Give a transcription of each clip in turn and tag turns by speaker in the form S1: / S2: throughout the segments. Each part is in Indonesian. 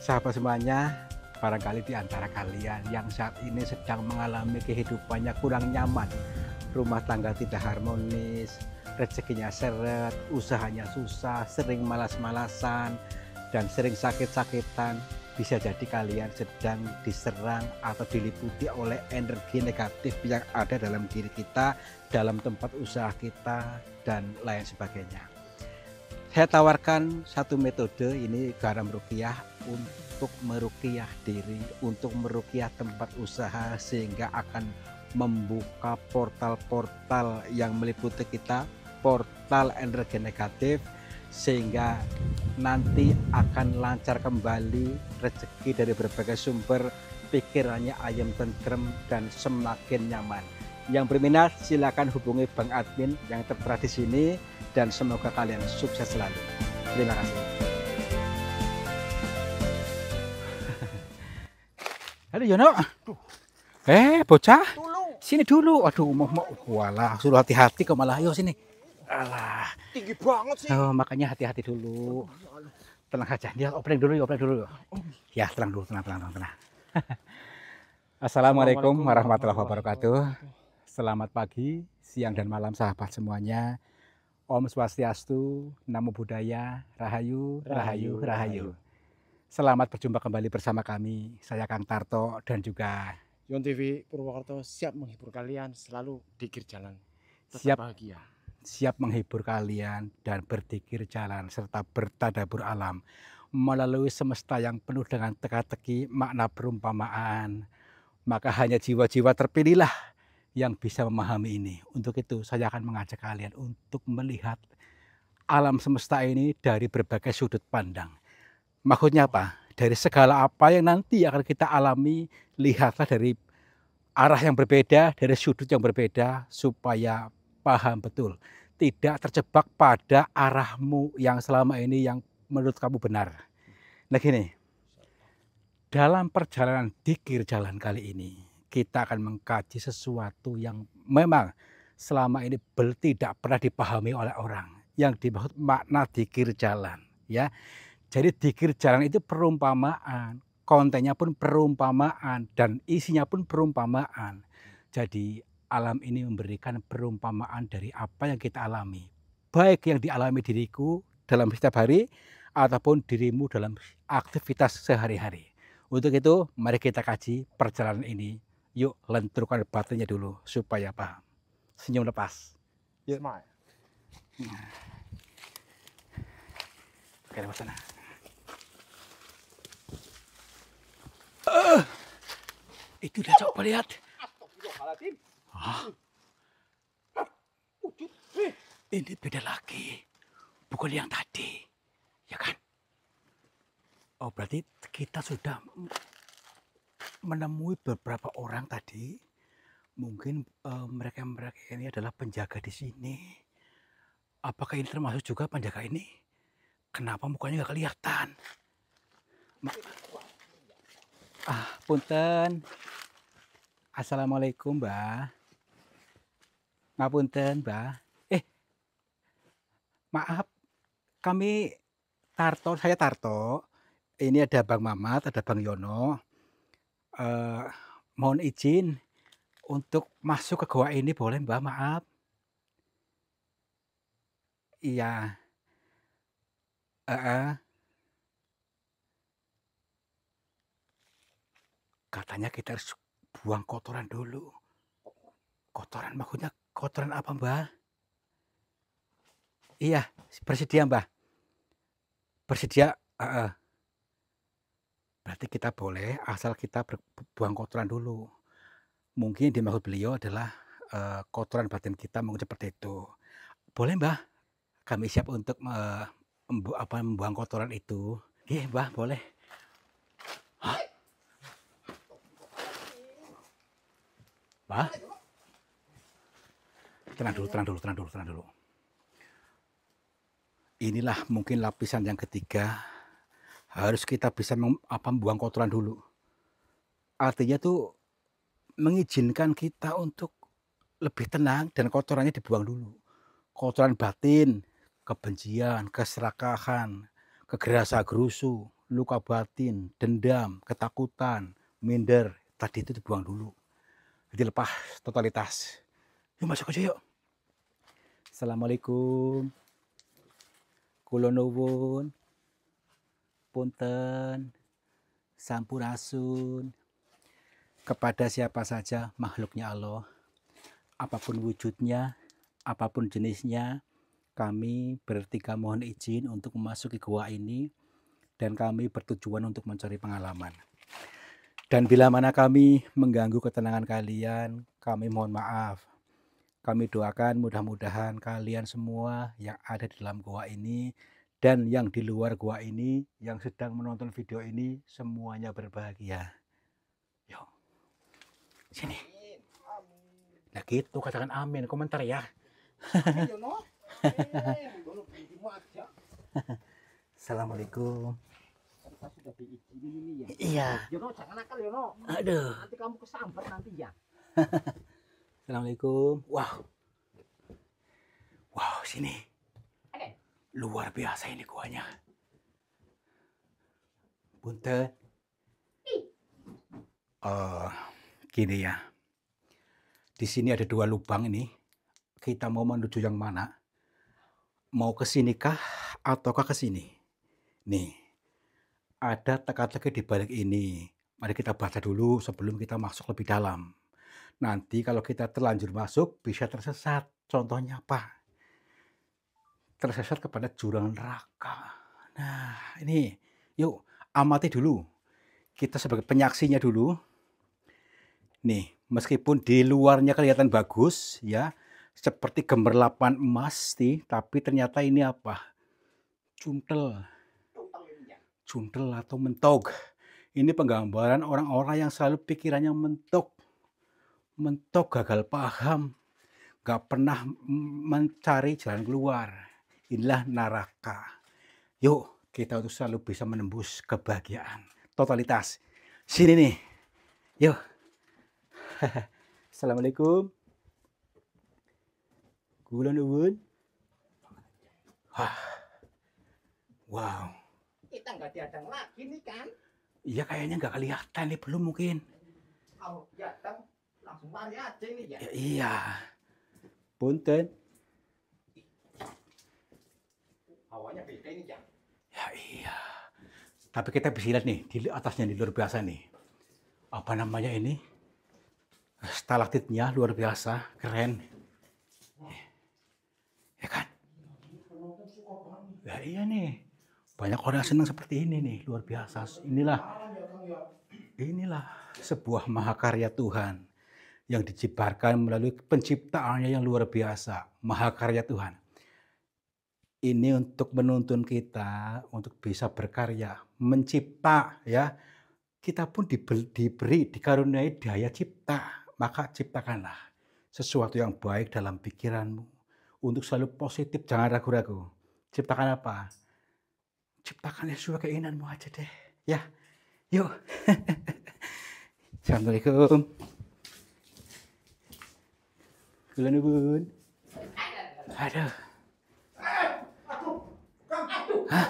S1: Sahabat semuanya, barangkali di antara kalian yang saat ini sedang mengalami kehidupannya kurang nyaman, rumah tangga tidak harmonis, rezekinya seret, usahanya susah, sering malas-malasan, dan sering sakit-sakitan. Bisa jadi kalian sedang diserang atau diliputi oleh energi negatif yang ada dalam diri kita, dalam tempat usaha kita, dan lain sebagainya. Saya tawarkan satu metode, ini garam ruqyah, untuk meruqyah diri, untuk meruqyah tempat usaha, sehingga akan membuka portal-portal yang meliputi kita, portal energi negatif, sehingga nanti akan lancar kembali rezeki dari berbagai sumber, pikirannya ayam tentrem dan semakin nyaman. Yang berminat silakan hubungi Bang Admin yang tertera di sini, dan semoga kalian sukses selalu. Terima kasih. Halo Yono. Bocah. Sini dulu. Aduh, mau walah, suruh hati-hati kok malah. Ayo sini. Alah.
S2: Tinggi banget sih.
S1: Oh, makanya hati-hati dulu. Tenang aja. Dia opening dulu. Ya, tenang dulu, tenang. Assalamualaikum warahmatullahi wabarakatuh. Selamat pagi, siang dan malam sahabat semuanya. Om Swastiastu, Namo Buddhaya, Rahayu. Selamat berjumpa kembali bersama kami, saya Kang Tarto dan juga
S2: Yon TV Purwokerto siap menghibur kalian selalu dikir jalan.
S1: Siap
S2: Bahagia.
S1: Siap menghibur kalian dan berdikir jalan serta bertadabur alam melalui semesta yang penuh dengan teka-teki makna perumpamaan. Maka hanya jiwa-jiwa terpilihlah yang bisa memahami ini. Untuk itu saya akan mengajak kalian untuk melihat alam semesta ini dari berbagai sudut pandang. Maksudnya apa? Dari segala apa yang nanti akan kita alami, lihatlah dari arah yang berbeda, dari sudut yang berbeda, supaya paham betul. Tidak terjebak pada arahmu yang selama ini yang menurut kamu benar. Nah gini, dalam perjalanan dikir jalan kali ini, kita akan mengkaji sesuatu yang memang selama ini tidak pernah dipahami oleh orang, yang dimaksud makna dikir jalan, ya. Jadi dikir jalan itu perumpamaan, kontennya pun perumpamaan dan isinya pun perumpamaan. Jadi alam ini memberikan perumpamaan dari apa yang kita alami, baik yang dialami diriku dalam setiap hari ataupun dirimu dalam aktivitas sehari-hari. Untuk itu mari kita kaji perjalanan ini. Yuk lenturkan batinnya dulu supaya paham. Senyum lepas.
S2: Yuk. Smile.
S1: Oke, lewat sana. Itu dia, coba lihat. Ini beda lagi. Bukan yang tadi. Ya kan? Oh, berarti kita sudah menemui beberapa orang tadi. Mungkin mereka ini adalah penjaga di sini. Apakah ini termasuk juga penjaga ini? Kenapa mukanya nggak kelihatan? Punten. Assalamualaikum, Mbah. Ngapunten, Mbah. Maaf, kami saya Tarto. Ini ada Bang Mamat, ada Bang Yono. Mohon izin untuk masuk ke goa ini, boleh Mbah? Maaf. Iya. Katanya kita harus buang kotoran dulu. Kotoran maksudnya kotoran apa, Mbah? Iya, bersedia, Mbah. Bersedia. Berarti kita boleh asal kita buang kotoran dulu. Mungkin dimaksud beliau adalah kotoran batin kita, mungkin seperti itu. Boleh, Mbah? Kami siap untuk membuang kotoran itu. Iya, Mbah, boleh. Mbah? Tenang dulu. Inilah mungkin lapisan yang ketiga. Harus kita bisa membuang kotoran dulu. Artinya tuh mengizinkan kita untuk lebih tenang dan kotorannya dibuang dulu. Kotoran batin, kebencian, keserakahan, kegerasa gerusu, luka batin, dendam, ketakutan, minder, tadi itu dibuang dulu. Jadi lepas totalitas. Yuk masuk aja yuk. Assalamualaikum. Kula nuwun. Punten. Sampurasun. Kepada siapa saja makhluknya Allah, apapun wujudnya, apapun jenisnya, kami bertiga mohon izin untuk memasuki gua ini dan kami bertujuan untuk mencari pengalaman. Dan bila mana kami mengganggu ketenangan kalian, kami mohon maaf. Kami doakan mudah-mudahan kalian semua yang ada di dalam gua ini dan yang di luar gua ini yang sedang menonton video ini semuanya berbahagia. Yuk, sini. Nah gitu, katakan amin, komentar ya. Assalamualaikum.
S2: Sudah diizinin ini ya.
S1: Iya.
S2: Yono jangan nakal Yono.
S1: Aduh.
S2: Nanti kamu kesambar nanti ya.
S1: Assalamualaikum. Wow. Wow, sini. Luar biasa ini guanya. Punten. Gini ya. Di sini ada 2 lubang ini. Kita mau menuju yang mana? Mau ke sini kah ataukah ke sini? Nih. Ada teka-teki di balik ini. Mari kita baca dulu sebelum kita masuk lebih dalam. Nanti kalau kita terlanjur masuk bisa tersesat. Contohnya apa? Tersesat kepada jurang neraka. Nah, ini yuk amati dulu. Kita sebagai penyaksinya dulu. Nih, meskipun di luarnya kelihatan bagus ya, seperti gemerlapan emas nih, tapi ternyata ini apa? Cuntel. Cuntel atau mentok. Ini penggambaran orang-orang yang selalu pikirannya mentok. Mentok, gagal paham, gak pernah mencari jalan keluar. Inilah neraka. Yuk, kita untuk selalu bisa menembus kebahagiaan. Totalitas. Sini nih. Yuk. Assalamualaikum. Kula nuwun. Wow.
S2: Kita nggak diadang lagi nih kan?
S1: Iya kayaknya nggak kelihatan nih, belum mungkin.
S2: Kalau diadang langsung lari aja nih ya.
S1: Ya, iya. Punten.
S2: Hawanya beda ini ya.
S1: Ya iya. Tapi kita bisa lihat nih di atasnya nih luar biasa nih. Apa namanya ini? Stalaktitnya luar biasa, keren. Ya kan? Ya iya nih. Banyak orang yang senang seperti ini nih, luar biasa. Inilah sebuah mahakarya Tuhan yang diciptakan melalui penciptaannya yang luar biasa, mahakarya Tuhan. Ini untuk menuntun kita untuk bisa berkarya, mencipta ya. Kita pun diberi, dikaruniai daya cipta, maka ciptakanlah sesuatu yang baik dalam pikiranmu. Untuk selalu positif, jangan ragu-ragu. Ciptakan apa? Ciptakan sesuai keinginanmu aja deh. Ya, yuk. Assalamualaikum. Kula nuwun. Aduh. Hah?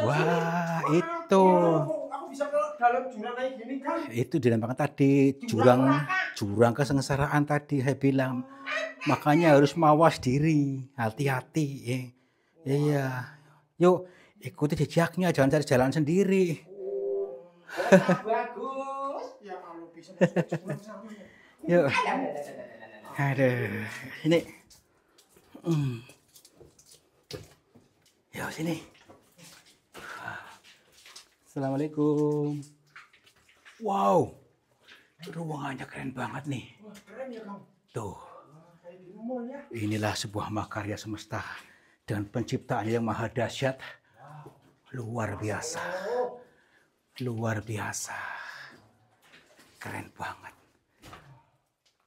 S1: Wah, itu.
S2: Aku bisa ke dalam jurang kayak gini kan?
S1: Itu dinamakan tadi jurang kesengsaraan tadi saya bilang. Makanya harus mawas diri, hati-hati ya. Iya. Yuk, ikuti jejaknya, jangan cari jalan sendiri.
S2: Bagus. Ya kalau bisa sama.
S1: Yuk. Aduh, sini. Yuk, sini. Assalamualaikum. Wow, ruangannya keren banget nih.
S2: Keren ya Kang.
S1: Tuh. Inilah sebuah mahakarya semesta dengan penciptaannya yang maha dahsyat. Luar biasa. Luar biasa. Keren banget.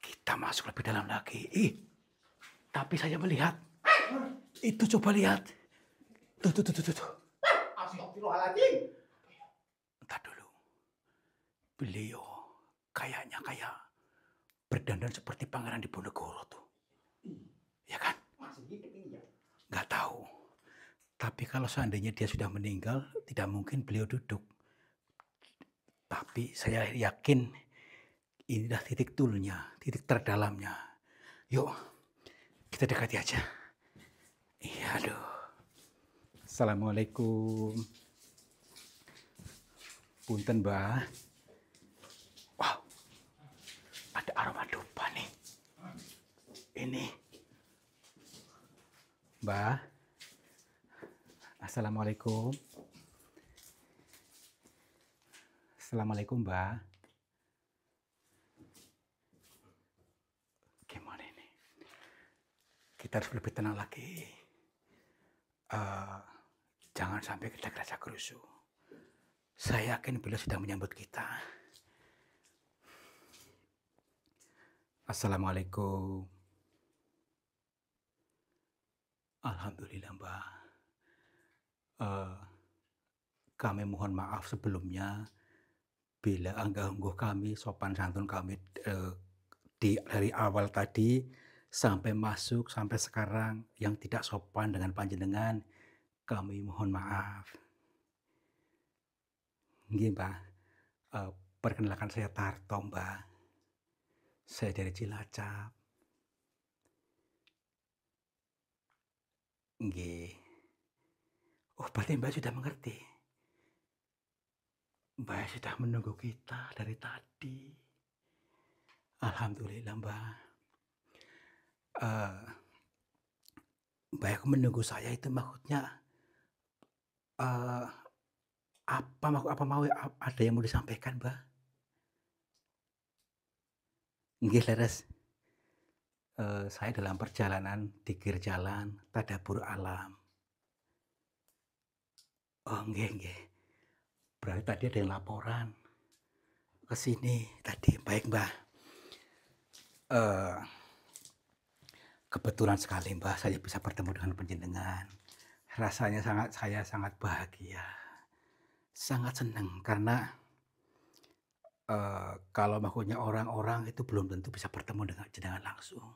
S1: Kita masuk lebih dalam lagi. Tapi saya melihat. Itu coba lihat. Tuh.
S2: Astagfirullahaladzim.
S1: Entar dulu. Beliau kayaknya kayak berdandan seperti Pangeran Diponegoro tuh. Ya kan?
S2: Masih hidup ini ya?
S1: Nggak tahu. Tapi kalau seandainya dia sudah meninggal, tidak mungkin beliau duduk. Tapi saya yakin inilah titik tulnya, titik terdalamnya. Yuk, kita dekati aja. Iya, aduh. Assalamualaikum. Punten, Mbah. Wow, ada aroma dupa nih. Ini. Mbah. Assalamualaikum. Assalamualaikum, Mbah. Gimana ini? Kita harus lebih tenang lagi. Jangan sampai kita kerasa kerusuh. Saya yakin beliau sedang menyambut kita. Assalamualaikum. Alhamdulillah, Mbah. Kami mohon maaf sebelumnya bila ganggu kami, sopan santun kami dari awal tadi sampai masuk sampai sekarang yang tidak sopan dengan panjenengan, kami mohon maaf. Nggih, Mbah. Perkenalkan saya Tarto, Mbah. Saya dari Cilacap. Nggih. Oh, berarti Mbah sudah mengerti. Mbah sudah menunggu kita dari tadi. Alhamdulillah, Mbah. Mbah menunggu saya itu maksudnya ada yang mau disampaikan, Mbah? Nggih, leres. Saya dalam perjalanan dikir jalan tadabur alam. Oh, nggih. Berarti tadi ada yang laporan ke sini tadi. Baik, Mbah. Kebetulan sekali, Mbah, saya bisa bertemu dengan panjenengan. Rasanya saya sangat bahagia. Sangat senang karena kalau maksudnya orang-orang itu belum tentu bisa bertemu dengan jenengan langsung.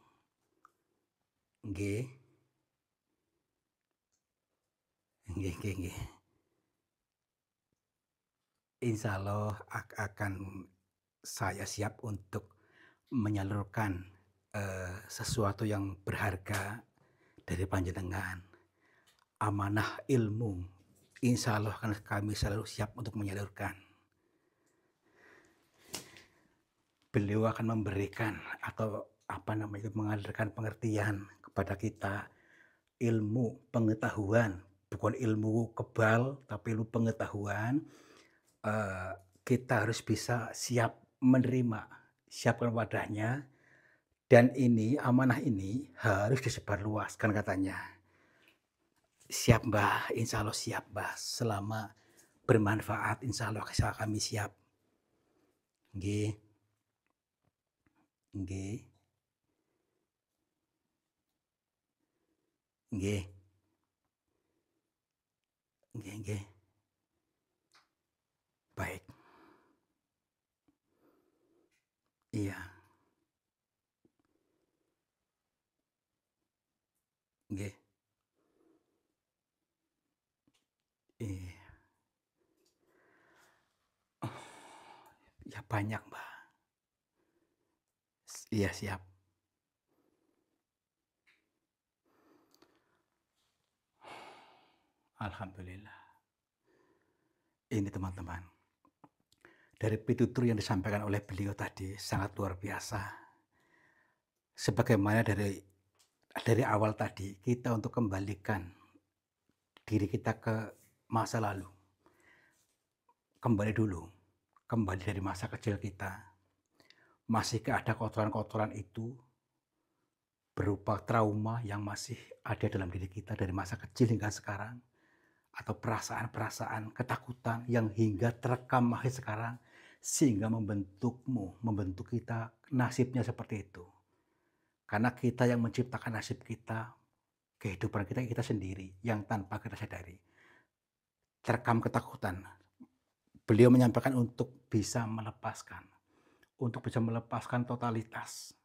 S1: Nggih. Nggih. Insyaallah akan saya siap untuk menyalurkan sesuatu yang berharga dari panjenengan. Amanah ilmu, insyaallah akan kami selalu siap untuk menyalurkan. Beliau akan memberikan atau mengalirkan pengertian kepada kita, ilmu pengetahuan, bukan ilmu kebal tapi ilmu pengetahuan. Kita harus bisa siap menerima, siapkan wadahnya, dan amanah ini harus disebarluaskan katanya. Siap, Mbah, insyaallah siap, Mbah, selama bermanfaat insyaallah kami siap. Nggih. Nggih. Baik. Iya. Nggih. Iya. Ya banyak, Mbah. Iya, siap. Alhamdulillah. Ini teman-teman, dari pitutur yang disampaikan oleh beliau tadi sangat luar biasa. Sebagaimana dari awal tadi, kita untuk kembalikan diri kita ke masa lalu. Kembali dari masa kecil kita. Masihkah ada kotoran-kotoran itu berupa trauma yang masih ada dalam diri kita dari masa kecil hingga sekarang? Atau perasaan-perasaan ketakutan yang hingga terekam masih sekarang sehingga membentuk kita nasibnya seperti itu. Karena kita yang menciptakan nasib kita, kehidupan kita sendiri yang tanpa kita sadari. Terekam ketakutan. Beliau menyampaikan untuk bisa melepaskan totalitas.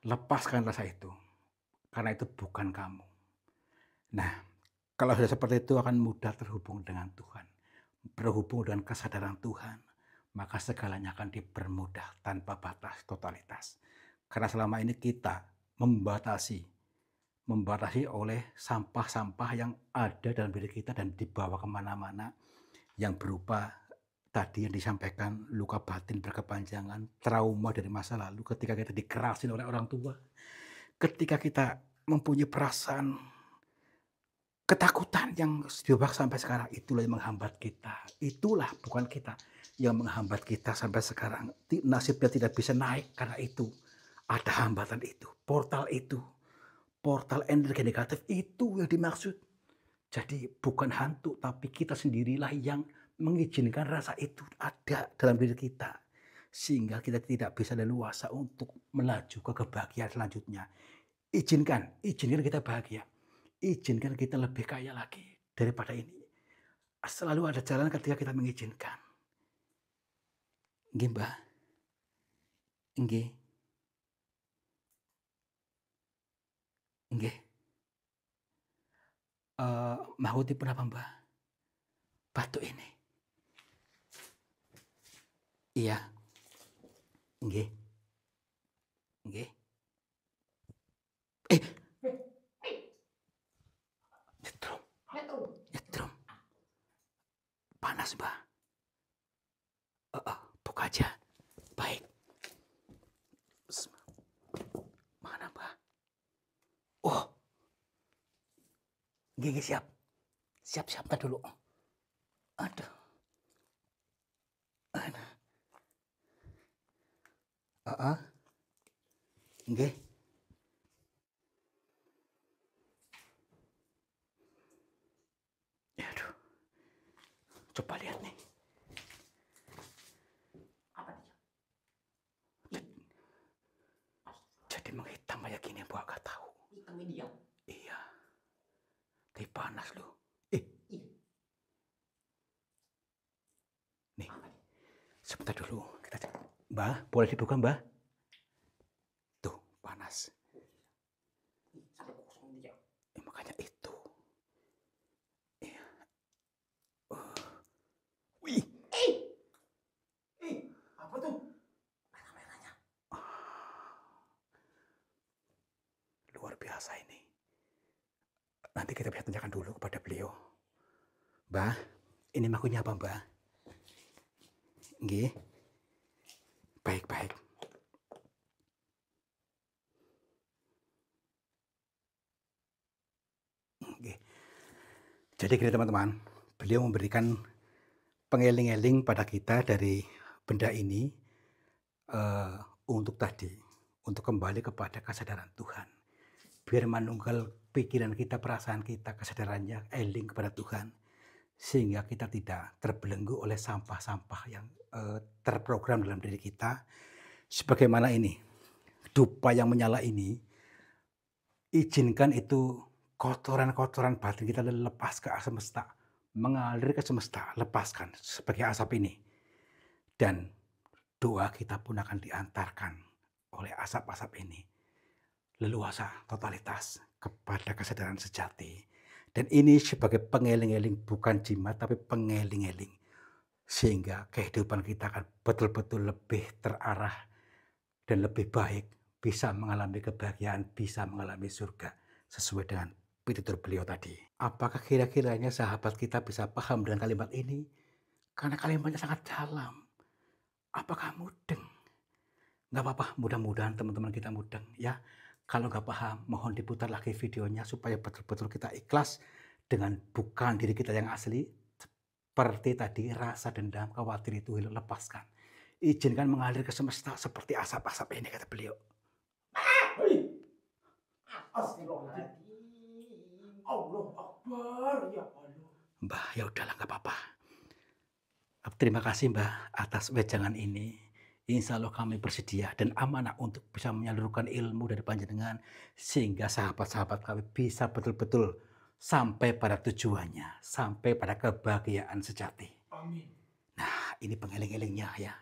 S1: Lepaskan rasa itu. Karena itu bukan kamu. Nah, Kalau sudah seperti itu akan mudah terhubung dengan Tuhan, berhubung dengan kesadaran Tuhan, maka segalanya akan dipermudah tanpa batas totalitas. Karena selama ini kita membatasi membatasi oleh sampah-sampah yang ada dalam diri kita dan dibawa kemana-mana yang berupa tadi yang disampaikan luka batin berkepanjangan, trauma dari masa lalu ketika kita dikerasin oleh orang tua, ketika kita mempunyai perasaan ketakutan yang sejauh sampai sekarang, itulah yang menghambat kita. Itulah bukan kita yang menghambat kita sampai sekarang. Nasibnya tidak bisa naik karena itu. Ada hambatan itu, portal energi negatif itu yang dimaksud. Jadi bukan hantu, tapi kita sendirilah yang mengizinkan rasa itu ada dalam diri kita. Sehingga kita tidak bisa leluasa untuk melaju ke kebahagiaan selanjutnya. Izinkan kita bahagia. Izinkan kita lebih kaya lagi daripada ini. Selalu ada jalan ketika kita mengizinkan. Nggih, Mbah. Nggih. Nggih. Mahutipun apa, Mbah? Batu ini. Iya. Nggih. Nggih. Nyetrum. Panas, Mbah. Buka aja. Baik. Mana, Mbah? Oh. Nggih, siap. Siap dulu. Aduh. Nggih. Aduh. Coba lihat nih.
S2: Apa dia?
S1: Jadi menghitam kayak gini, Bu, agak tahu.
S2: Hitam dia.
S1: Iya. Tapi panas loh. Nih. Sebentar dulu. Kita cek. Mbah, boleh dibuka, Mbah? Tuh, panas.
S2: Sampai kosong dia.
S1: Makanya itu. Iya. Wih.
S2: Apa tuh? Merah-merahnya.
S1: Luar biasa ini. Nanti kita bisa tanyakan dulu kepada beliau. Mbah, ini makunya apa, Mbah? Nggih. Baik. Nggih. Jadi gini teman-teman, beliau memberikan pengeling-eling pada kita dari benda ini untuk kembali kepada kesadaran Tuhan. Biar manunggal pikiran kita, perasaan kita, kesadarannya eling kepada Tuhan. Sehingga kita tidak terbelenggu oleh sampah-sampah yang terprogram dalam diri kita. Sebagaimana ini, dupa yang menyala ini, izinkan itu kotoran-kotoran batin kita lepas ke semesta, mengalir ke semesta, lepaskan sebagai asap ini. Dan doa kita pun akan diantarkan oleh asap-asap ini. Leluasa totalitas kepada kesadaran sejati. Dan ini sebagai pengeling-eling, bukan jimat, tapi pengeling-eling. Sehingga kehidupan kita akan betul-betul lebih terarah dan lebih baik, bisa mengalami kebahagiaan, bisa mengalami surga, sesuai dengan pitutur beliau tadi. Apakah kira-kiranya sahabat kita bisa paham dengan kalimat ini? Karena kalimatnya sangat dalam. Apakah mudeng? Nggak apa-apa, mudah-mudahan teman-teman kita mudeng ya. Kalau nggak paham, mohon diputar lagi videonya supaya betul-betul kita ikhlas dengan bukan diri kita yang asli. Seperti tadi, rasa dendam, khawatir itu lepaskan. Izinkan mengalir ke semesta seperti asap-asap ini, kata beliau.
S2: Astagfirullahaladzim. Allah Akbar. Ya Allah.
S1: Mbah, ya udahlah, nggak apa-apa. Terima kasih, Mbah, atas wejangan ini. Insya Allah kami bersedia dan amanah untuk bisa menyalurkan ilmu dari panjenengan sehingga sahabat-sahabat kami bisa betul-betul sampai pada tujuannya, sampai pada kebahagiaan sejati.
S2: Amin.
S1: Nah, ini pengeling-elingnya ya.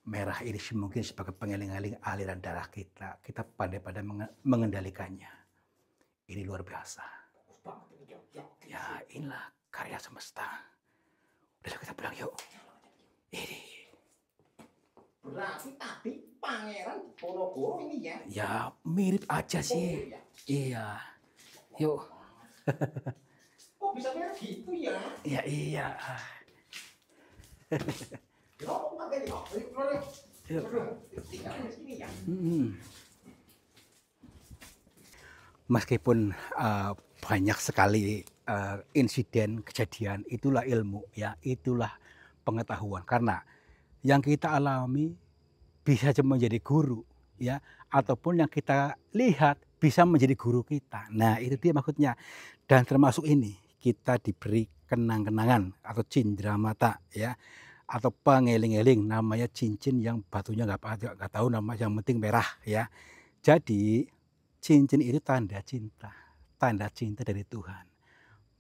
S1: Merah ini mungkin sebagai pengeling-eling aliran darah kita. Kita pandai-pandai mengendalikannya. Ini luar biasa.
S2: banget ini, Cok.
S1: Ya inilah karya semesta. Udah kita pulang yuk. Ini.
S2: Berarti tadi Pangeran Diponegoro ini ya?
S1: Ya mirip aja sih.
S2: Oh,
S1: Iya. Yuk.
S2: Kok bisa mirip gitu ya?
S1: Ya iya.
S2: Ya, kok pakai ini, Kok? Ayo, keluar, yuk.
S1: Yuk.
S2: Aduh, tinggal di sini ya.
S1: Meskipun banyak sekali insiden kejadian, itulah ilmu ya, itulah pengetahuan. Karena yang kita alami bisa menjadi guru ya, ataupun yang kita lihat bisa menjadi guru kita. Nah itu dia maksudnya. Dan termasuk ini kita diberi kenang-kenangan atau cindera mata ya, atau pengeling-eling, namanya cincin yang batunya nggak tahu nama, yang penting merah ya. Jadi cincin itu tanda cinta dari Tuhan.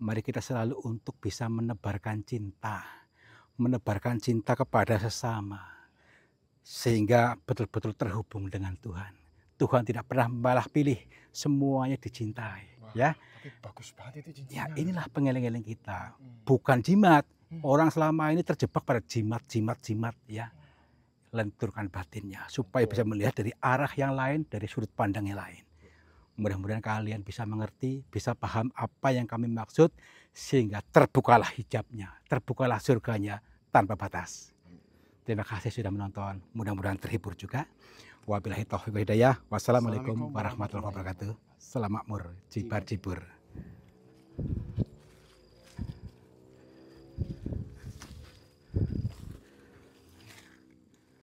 S1: Mari kita selalu untuk bisa menebarkan cinta kepada sesama, sehingga betul-betul terhubung dengan Tuhan. Tuhan tidak pernah malah pilih, semuanya dicintai.
S2: Wah,
S1: Ya,
S2: tapi bagus banget itu
S1: ya
S2: cincinnya.
S1: inilah pengeling-eling kita, bukan jimat. Orang selama ini terjebak pada jimat ya. Lenturkan batinnya supaya bisa melihat dari arah yang lain, dari sudut pandang yang lain. Mudah-mudahan kalian bisa mengerti, bisa paham apa yang kami maksud, sehingga terbukalah hijabnya, terbukalah surganya tanpa batas. Terima kasih sudah menonton, mudah-mudahan terhibur juga. Wabillahi taufiq wal hidayah. Wassalamualaikum warahmatullahi wabarakatuh. Selamat makmur, jibar jibur.